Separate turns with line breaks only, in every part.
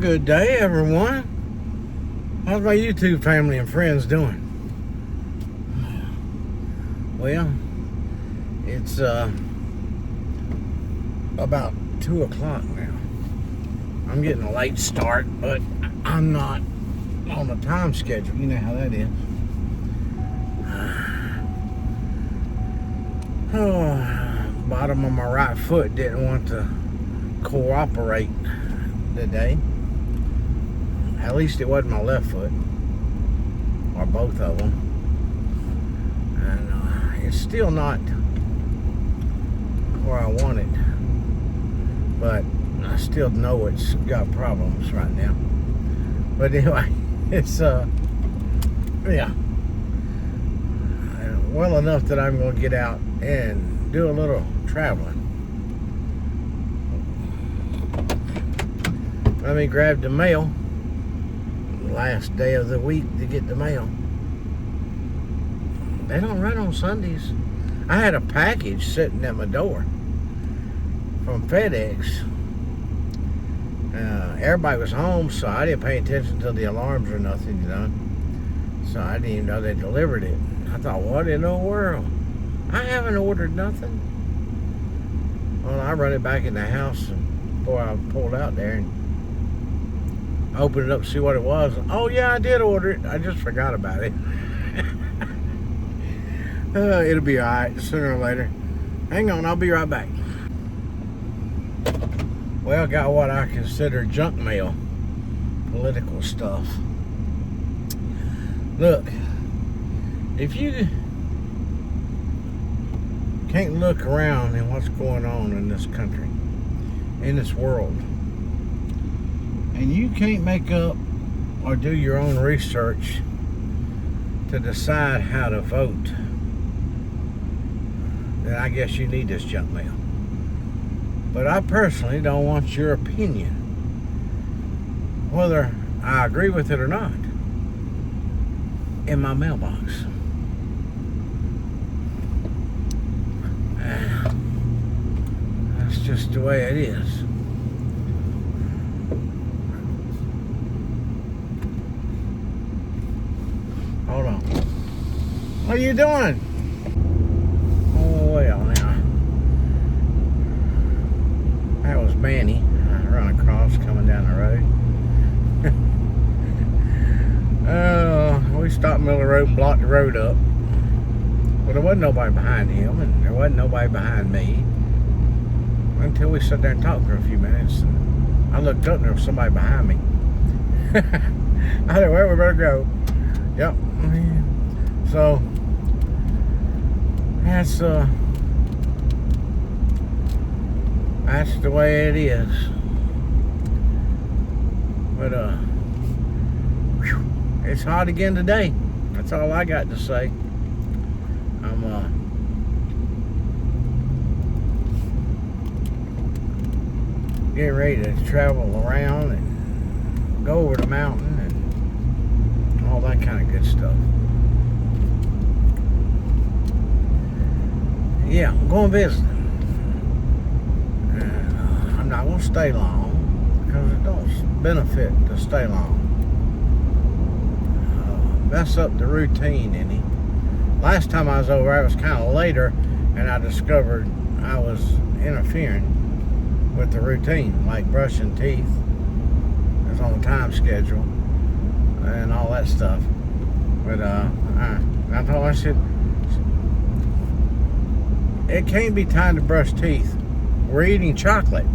good day, everyone. How's my YouTube family and friends doing? Well, it's about 2 o'clock now. I'm getting a late start, but I'm not on the time schedule. You know how that is. Oh, bottom of my right foot didn't want to cooperate today. At least it wasn't my left foot, or both of them. And it's still not where I want it, but I still know it's got problems right now. But anyway, it's yeah, well enough that I'm going to get out and do a little traveling. Let me grab the mail. Last day of the week to get the mail. They don't run on Sundays. I had a package sitting at my door from FedEx. Everybody was home, so I didn't pay attention to the alarms or nothing, you know. So I didn't even know they delivered it. I thought, what in the world? I haven't ordered nothing. Well, I run it back in the house, and boy, I pulled out there and opened it up to see what it was. Oh yeah, I did order it. I just forgot about it. It'll be alright sooner or later. Hang on, I'll be right back. Well, got what I consider junk mail. Political stuff. Look, if you can't look around at what's going on in this country, in this world, and you can't make up or do your own research to decide how to vote, then I guess you need this junk mail. But I personally don't want your opinion, whether I agree with it or not, in my mailbox. That's just the way it is. Hold on. What are you doing? Oh, well, now. That was Manny. I run across coming down the road. We stopped in the middle of the road and blocked the road up. Well, there wasn't nobody behind him, and there wasn't nobody behind me. Until we sat there and talked for a few minutes. And I looked up and there was somebody behind me. I said, well, we better go. Yep. So that's the way it is. But it's hot again today. That's all I got to say. I'm getting ready to travel around and go over the mountain and all that kind of good stuff. Yeah, I'm going visiting. I'm not going to stay long because it don't benefit to stay long. Mess up the routine any. Last time I was over, I was kind of later, and I discovered I was interfering with the routine, like brushing teeth. It's on the time schedule and all that stuff. But I told her, I said, it can't be time to brush teeth. We're eating chocolate.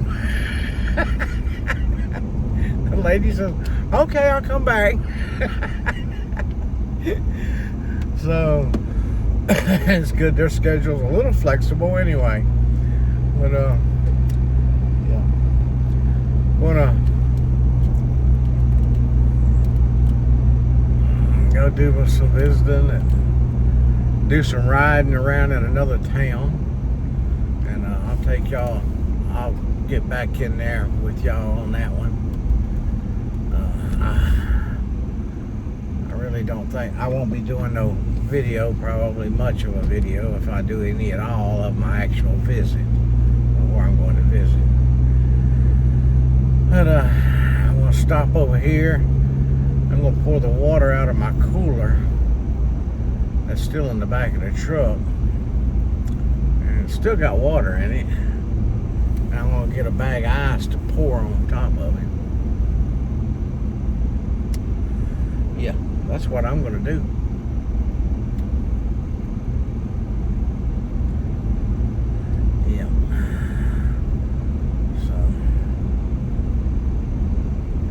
The lady says, okay, I'll come back. So it's good. Their schedule's a little flexible anyway. But yeah, gonna go do some visiting and do some riding around in another town. And I'll take y'all. I'll get back in there with y'all on that one. I really don't think I won't be doing no video, probably much of a video, if I do any at all, of my actual visit, or where I'm going to visit. But I want to stop over here. I'm going to pour the water out of my cooler that's still in the back of the truck. And it's still got water in it. And I'm going to get a bag of ice to pour on top of it. Yeah, that's what I'm going to do. Yeah. So,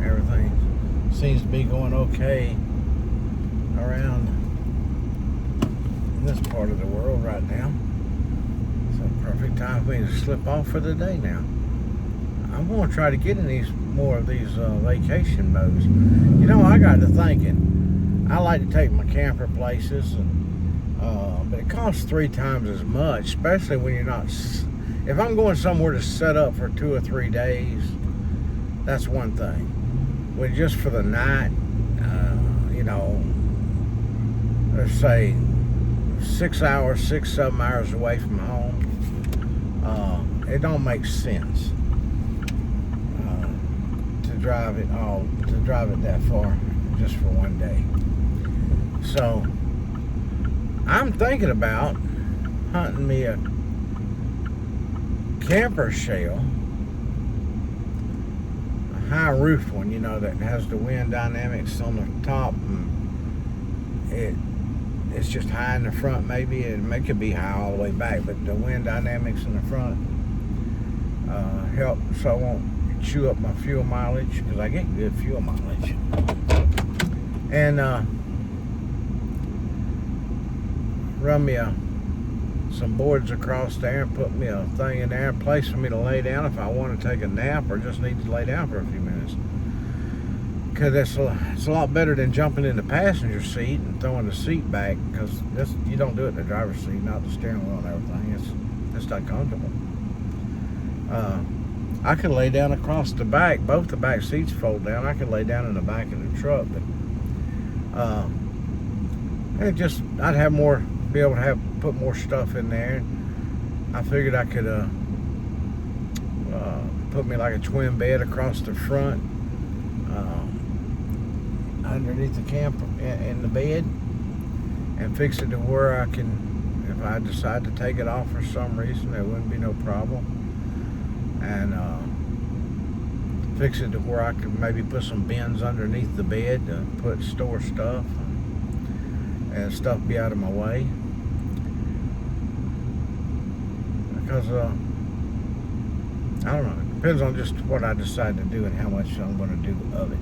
everything seems to be going okay around this part of the world right now. It's a perfect time for me to slip off for the day now. I'm going to try to get in more of these vacation modes. You know, I got to thinking, I like to take my camper places, but it costs 3 times as much, especially when you're not. If I'm going somewhere to set up for 2 or 3 days, that's one thing. But just for the night, you know, let's say 6 hours, 7 hours away from home, it don't make sense to drive it that far just for one day. So I'm thinking about hunting me a camper shell, a high roofed one, you know, that has the wind dynamics on the top, and it's just high in the front. Maybe it could be high all the way back, but the wind dynamics in the front help so I won't chew up my fuel mileage, because I get good fuel mileage. And run me some boards across there and put me a thing in there, a place for me to lay down if I want to take a nap or just need to lay down for a few minutes. Because it's a lot better than jumping in the passenger seat and throwing the seat back, because you don't do it in the driver's seat, not the steering wheel and everything. It's not comfortable. I could lay down across the back. Both the back seats fold down. I could lay down in the back of the truck, but I'd have more, be able to put more stuff in there. I figured I could put me like a twin bed across the front, underneath the camper in the bed, and fix it to where I can, if I decide to take it off for some reason, there wouldn't be no problem. And fix it to where I could maybe put some bins underneath the bed to store stuff, and stuff be out of my way. Because I don't know, it depends on just what I decide to do and how much I'm going to do of it.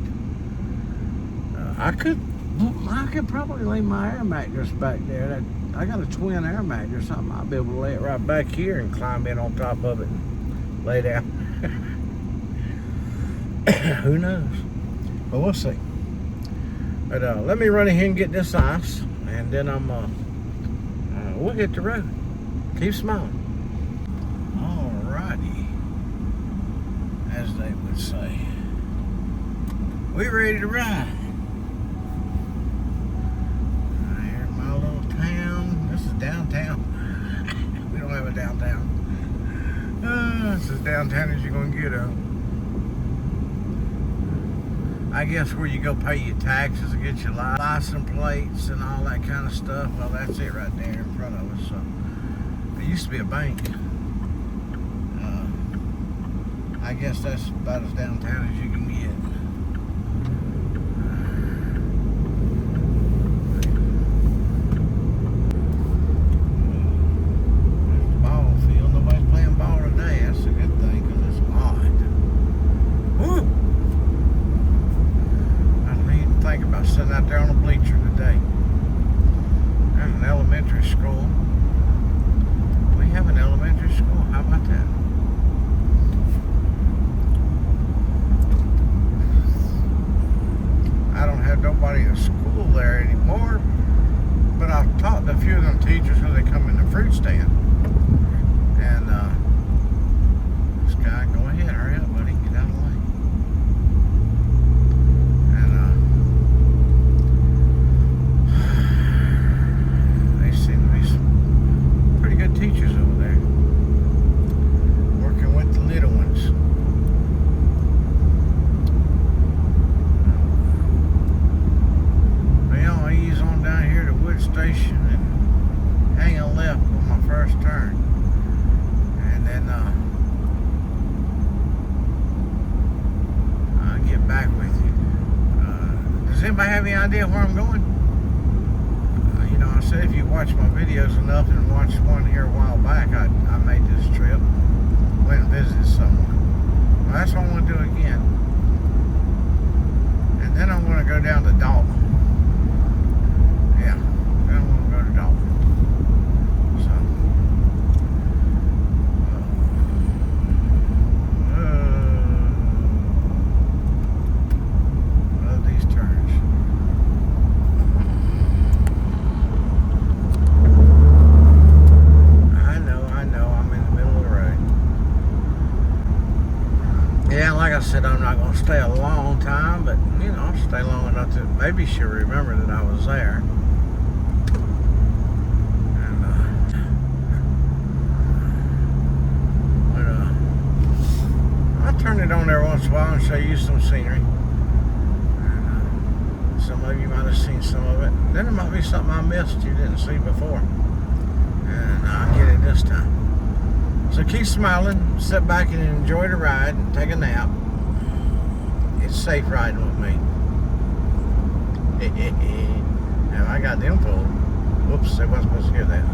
I could probably lay my air mattress back there. I got a twin air mattress. I might be able to lay it right back here and climb in on top of it and lay down. Who knows? But we'll see. But let me run ahead and get this ice, and then we'll hit the road. Keep smiling. Alrighty, as they would say. We ready to ride. Here's my little town. This is downtown. We don't have a downtown. This is as downtown as you're gonna get up. I guess where you go pay your taxes and get your license plates and all that kind of stuff. Well, that's it right there in front of us. So it used to be a bank. I guess that's about as downtown as you can get. Ball field. Nobody's playing ball today. That's a good thing, because it's hot. Woo! I didn't even think about sitting out there on a bleacher today. There's an elementary school. We have an elementary school. How about that? I don't have nobody in school there anymore, but I've talked to a few of them teachers when they come in the fruit stand. And this guy, go ahead, hurry up, buddy, get out of the way. And they seem to be some pretty good teachers over there. idea where I'm going. You know, I said if you watch my videos enough and watched one here a while back, I made this trip. Went and visited someone. Well, that's what I want to do again. And then I'm going to go down to Dalton. Yeah, then I'm going to go to Dalton. Love these turns. I know, I'm in the middle of the road. Yeah, like I said, I'm not going to stay a long time, but, you know, I'll stay long enough to maybe she'll remember that I was there. And, I'll turn it on every once in a while and show you some scenery. And, some of you might have seen some of it. Then there might be something I missed you didn't see before. And I'll get it this time. So keep smiling, sit back and enjoy the ride and take a nap. It's safe riding with me. And I got them full. Whoops, they wasn't supposed to hear that.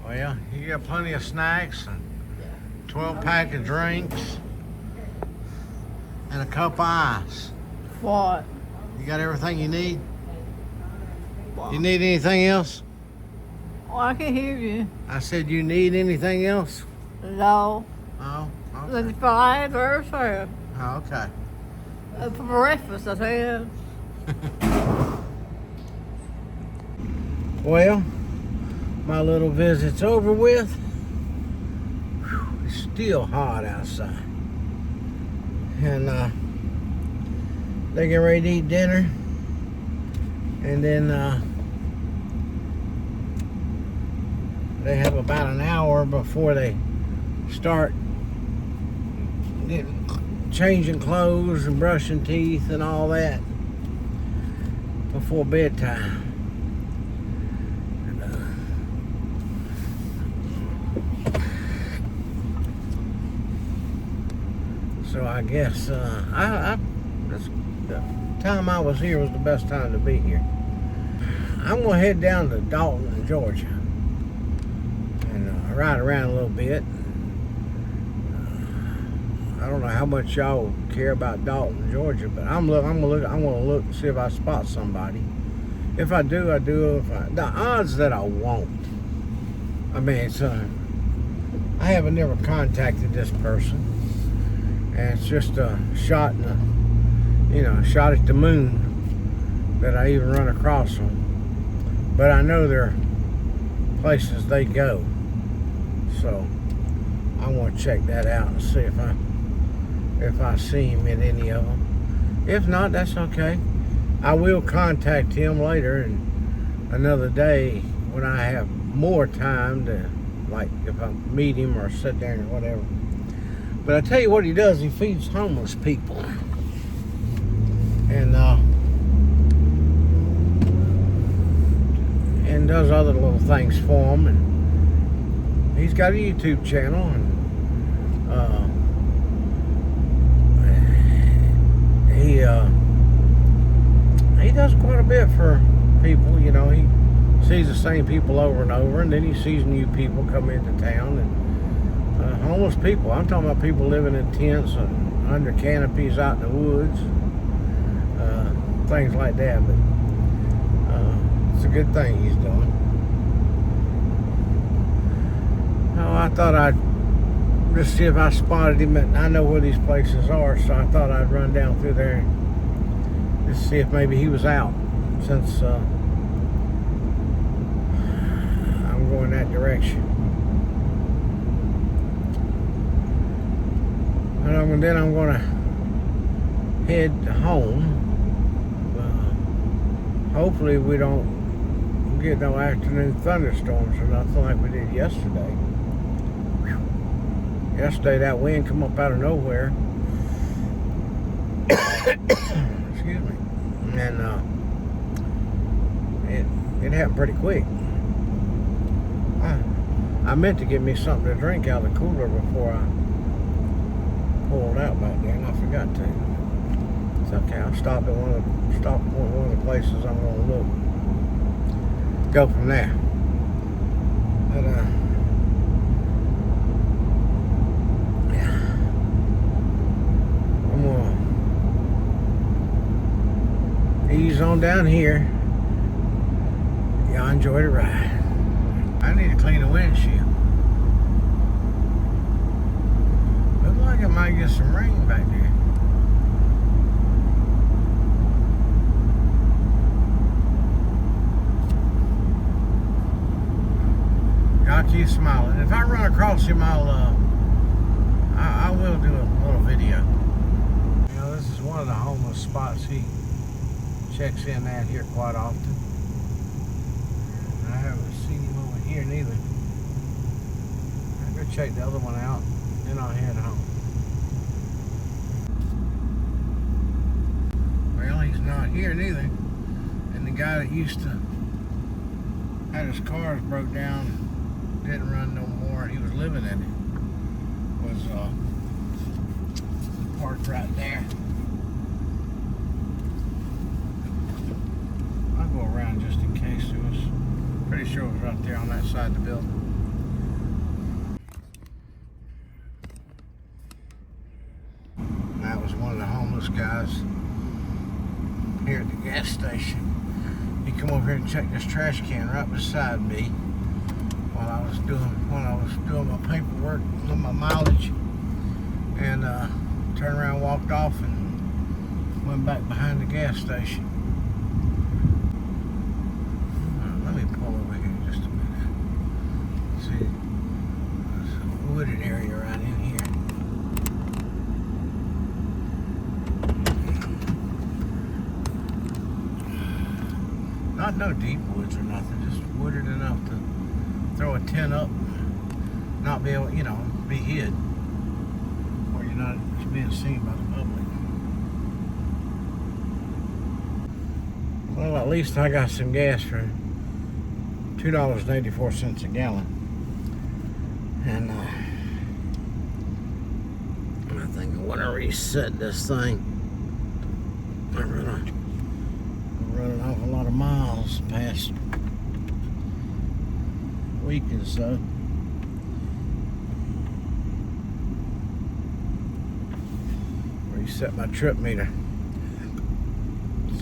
Well, you got plenty of snacks and 12-pack of drinks and a cup of ice.
What?
You got everything you need?
What?
You need anything else?
Oh, I can hear you.
I said you need anything else?
No.
Oh,
That's
okay.
fine, very sad.
Oh, okay.
For breakfast, I said.
Well, my little visit's over with. Whew, it's still hot outside. And they get ready to eat dinner. And then they have about an hour before they start changing clothes and brushing teeth and all that before bedtime. So I guess the time I was here was the best time to be here. I'm gonna head down to Dalton, Georgia, and ride around a little bit. I don't know how much y'all care about Dalton, Georgia, but I'm gonna look and see if I spot somebody. If I do, I do. The odds that I won't. I mean, it's I haven't never contacted this person. And it's just a shot in shot at the moon that I even run across them. But I know there are places they go. So I want to check that out and see if I see him in any of them. If not, that's okay. I will contact him later and another day when I have more time to, like, if I meet him or sit there or whatever. But I tell you what he does, he feeds homeless people. And does other little things for them. And he's got a YouTube channel, and he does quite a bit for people. You know, he sees the same people over and over, and then he sees new people come into town, and homeless people. I'm talking about people living in tents and under canopies out in the woods, things like that. But it's a good thing he's doing. Oh, I thought I'd just see if I spotted him. I know where these places are, so I thought I'd run down through there and just see if maybe he was out, since I'm going that direction. And then I'm going to head home. Hopefully we don't get no afternoon thunderstorms or nothing like we did yesterday. Yesterday that wind come up out of nowhere. Excuse me. And it happened pretty quick. I meant to get me something to drink out of the cooler before I pulled out back there, and I forgot to. It's okay. I'll stop at one of the places I'm going to look. Go from there. But yeah, I'm gonna ease on down here. Y'all enjoy the ride. I need to clean the windshield. Looks like I might get some rain back there. Y'all keep smiling. If I run across him, I will do a little video. You know, this is one of the homeless spots he checks in at here quite often. I haven't seen him over here neither. I'll go check the other one out, then I'll head home. Well, he's not here neither. And the guy that used to had his cars broke down, didn't run no more, he was living in it, was parked right there. I'll go around just in case. It was pretty sure it was right there on that side of the building. That was one of the homeless guys here at the gas station. He come over here and checked this trash can right beside me while I was doing my paperwork, doing my mileage, and turned around, walked off, and went back behind the gas station. Let me pull over here just a minute. See, there's a wooded area right in here. Not no deep woods or nothing, just wooded enough to throw a tent up, not be able, you know, be hid, or you're not being seen by the public. Well, at least I got some gas for $2.84 a gallon, and I think I want to reset this thing. I'm running off a lot of miles past week or so. Reset my trip meter.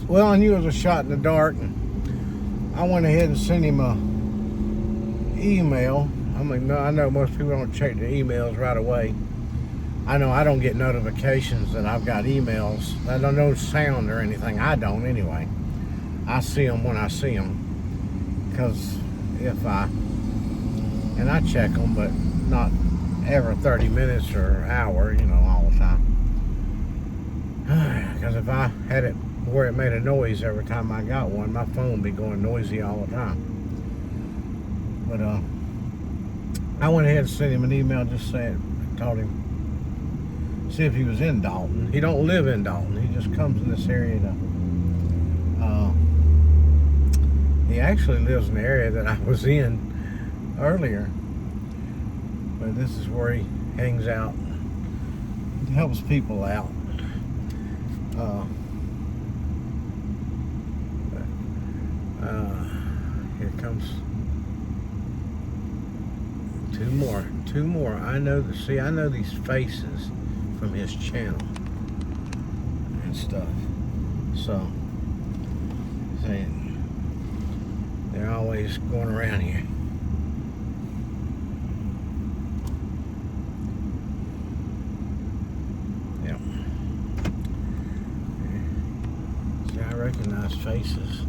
Well, I knew it was a shot in the dark, and I went ahead and sent him a email. I mean, I know most people don't check their emails right away. I know I don't get notifications that I've got emails. I don't know sound or anything. I don't anyway. I see them when I see them, because and I check them, but not every 30 minutes or hour, you know, all the time. Because if I had it where it made a noise every time I got one, my phone would be going noisy all the time. But I went ahead and sent him an email, just saying, told him, see if he was in Dalton. He don't live in Dalton. He just comes in this area to. He actually lives in the area that I was in earlier, but this is where he hangs out. He helps people out. Here comes two more. I know these faces from his channel and stuff. So, saying they're always going around here. Yep. See, I recognize faces.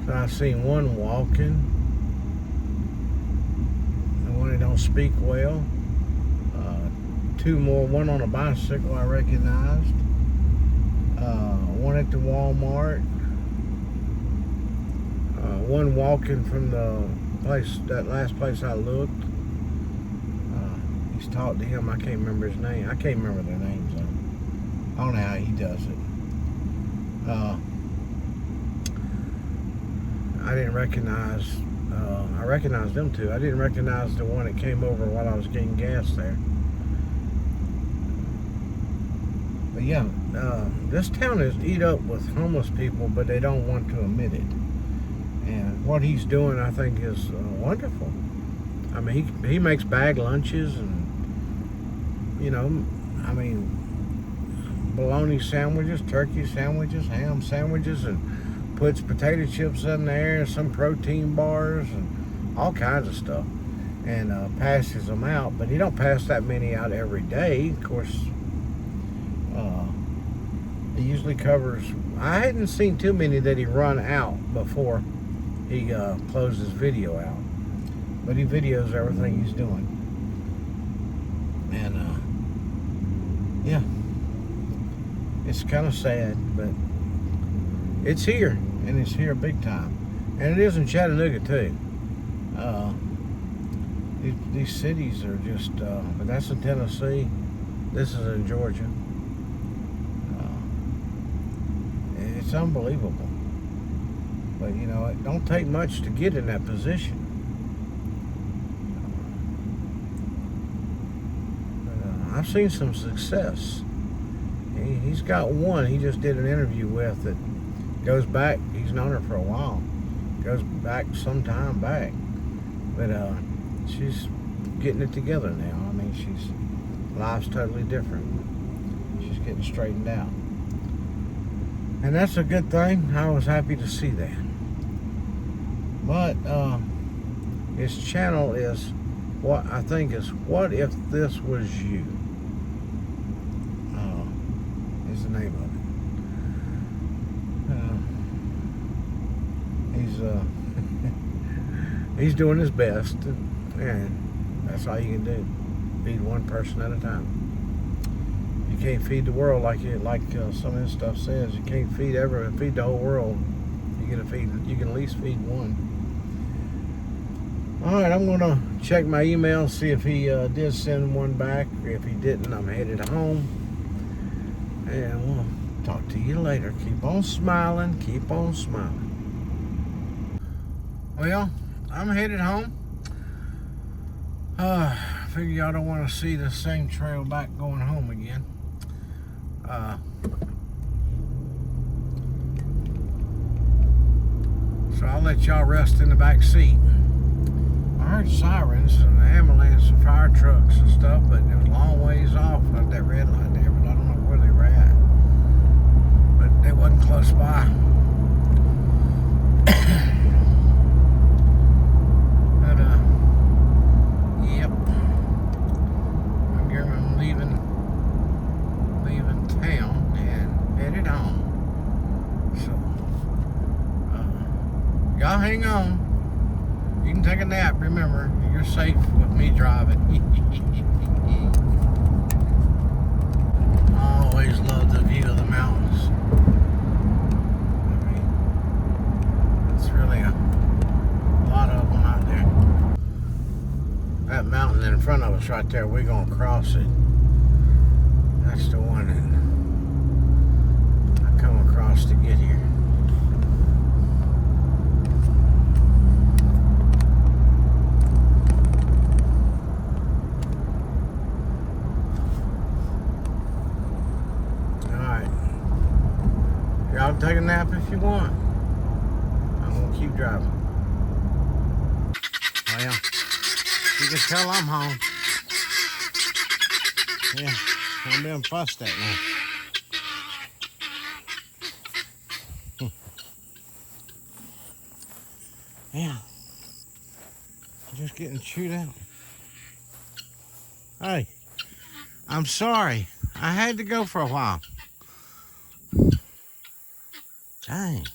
So I seen one walking, the one that don't speak well. Two more, one on a bicycle I recognized. One at the Walmart. One walking from the place, that last place I looked. He's talked to him. I can't remember his name. I can't remember their names though. I don't know how he does it. I didn't recognize, I recognized them two. I didn't recognize the one that came over while I was getting gas there. But yeah, this town is eat up with homeless people, but they don't want to admit it. And what he's doing, I think, is wonderful. I mean, he makes bag lunches and, you know, I mean, bologna sandwiches, turkey sandwiches, ham sandwiches, and puts potato chips in there, some protein bars, and all kinds of stuff, and passes them out. But he don't pass that many out every day. Of course, he usually covers. I hadn't seen too many that he run out before he closed his video out. But he videos everything he's doing, and yeah. It's kind of sad, but it's here, and it's here big time. And it is in Chattanooga, too. These cities are just, but that's in Tennessee. This is in Georgia. It's unbelievable. But, you know, it don't take much to get in that position. But, I've seen some success. He's got one he just did an interview with that goes back. He's known her for a while. Goes back some time back. But she's getting it together now. I mean, life's totally different. She's getting straightened out. And that's a good thing. I was happy to see that. But his channel is what I think is What If This Was You? Is the name of it. He's doing his best, and that's all you can do. Feed one person at a time. You can't feed the world like some of this stuff says. You can't feed the whole world. You can at least feed one. All right, I'm gonna check my email, see if he did send one back. If he didn't, I'm headed home. And we'll talk to you later. Keep on smiling. Keep on smiling. Well, I'm headed home. I figure y'all don't want to see the same trail back going home again. So I'll let y'all rest in the back seat. I heard sirens and the ambulance and fire trucks and stuff, but it was a long ways off at that red light there, but I don't know where they were at. But they wasn't close by. But yep. I'm leaving town and headed home. So y'all hang on. You can take a nap, remember, you're safe with me driving. I always love the view of the mountains. I mean, it's really a lot of them out there. That mountain in front of us right there, we're gonna cross it. That's the one that I come across to get here. Y'all take a nap if you want. I'm gonna keep driving. Well, you can tell I'm home. Yeah, I'm being fussed at now. Yeah, just getting chewed out. Hey, I'm sorry. I had to go for a while. Dang.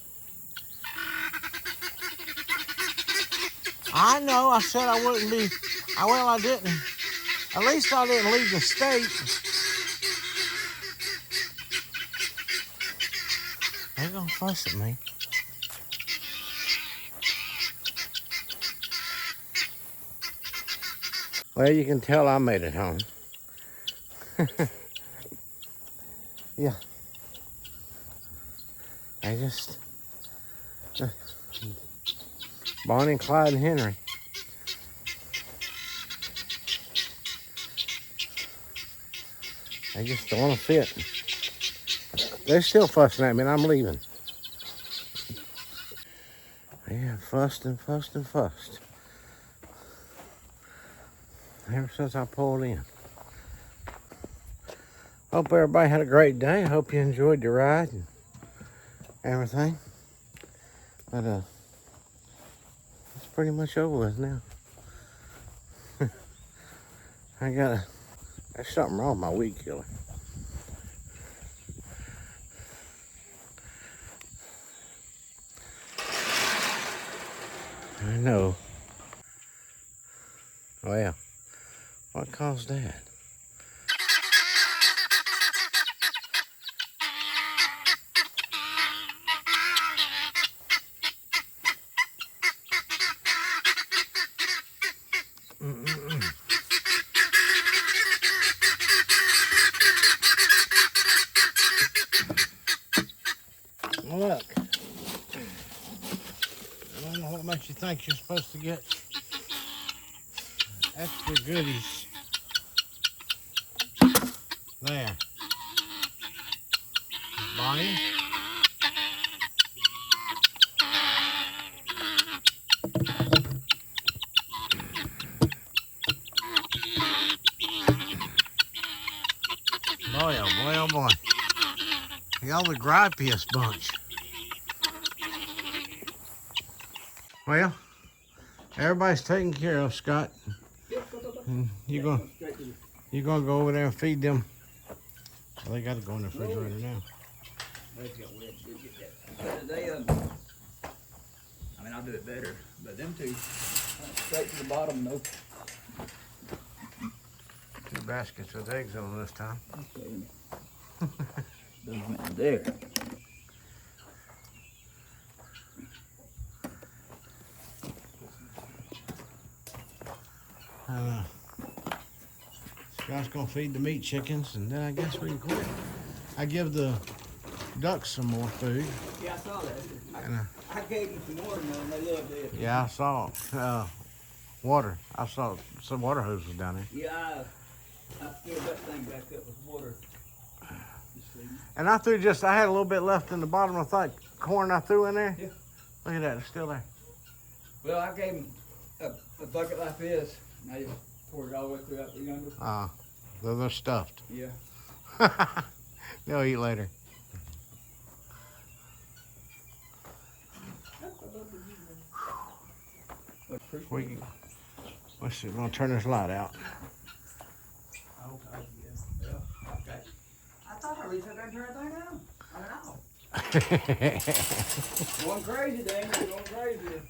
I know, I said I wouldn't be. Well, I didn't. At least I didn't leave the state. They're gonna fuss at me. Well, you can tell I made it home. Yeah. I just... Bonnie, Clyde, and Henry. They just don't want to fit. They're still fussing at me and I'm leaving. Yeah, fussed and fussed and fussed. Ever since I pulled in. Hope everybody had a great day. Hope you enjoyed the ride and everything. But it's pretty much over with now. There's something wrong with my weed killer. I know. Well, what caused that? Look. I don't know what makes you think you're supposed to get extra goodies. There. Bonnie. Boy, oh boy, oh boy. Y'all the grippiest bunch. Well, everybody's taken care of, Scott. And you gonna go over there and feed them. Well, they gotta go in the refrigerator now.
I mean, I'll do it better, but them two, straight to the bottom, no.
2 baskets with eggs on them this time.
Those went there.
Scott's gonna feed the meat chickens, and then I guess we can quit. I give the ducks some more food.
Yeah, I saw that.
And,
I gave them some water, man. They loved it.
yeah, I saw water. I saw some water hoses down there.
Yeah, I filled that thing back up with water.
And I had a little bit left in the bottom of that corn I threw in there.
Yeah.
Look at that, it's still there.
Well, I gave them a bucket like this, and I just poured it all the way through out the younger.
They're stuffed.
Yeah.
They'll eat later. We're gonna turn this light out.
Okay. I thought I reached out there and turned that thing down. I know. Going crazy, Daniel. Going crazy.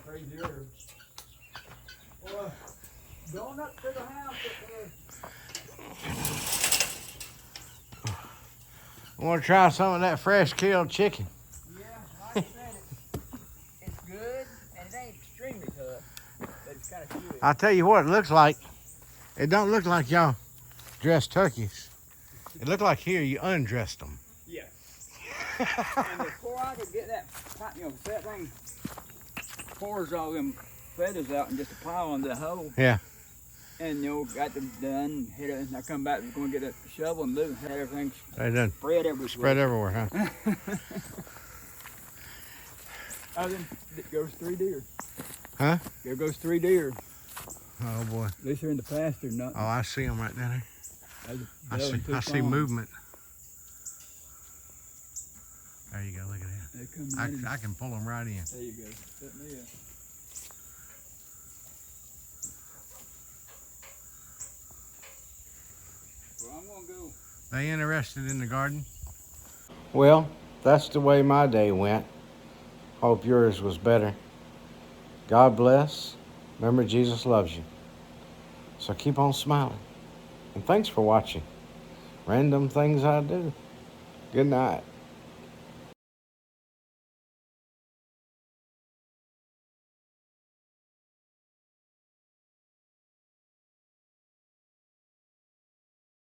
Crazier. Well, going up to the house up there.
I want to try some of that fresh killed chicken.
Yeah, like I said, it's good and it ain't extremely tough, but it's kind of chewy.
I'll tell you what it looks like. It don't look like y'all dressed turkeys. It looked like here you undressed them.
Yeah. And before I could get that, that thing pours all them feathers out in just a pile in the hole.
Yeah.
And got them done. I come back, was going to get a shovel and move. Had everything
They done
spread everywhere.
spread everywhere, huh?
Other than it goes 3 deer.
Huh?
There goes 3 deer.
Oh boy.
At least they're in the pasture, not.
Oh, I see them right down there. I see
movement.
movement. There you go. Look at that.
They come in.
I can pull them right in.
There you go. Let me Well, I'm gonna go.
They interested in the garden? Well, that's the way my day went. Hope yours was better. God bless. Remember, Jesus loves you. So keep on smiling. And thanks for watching Random Things I Do. Good night.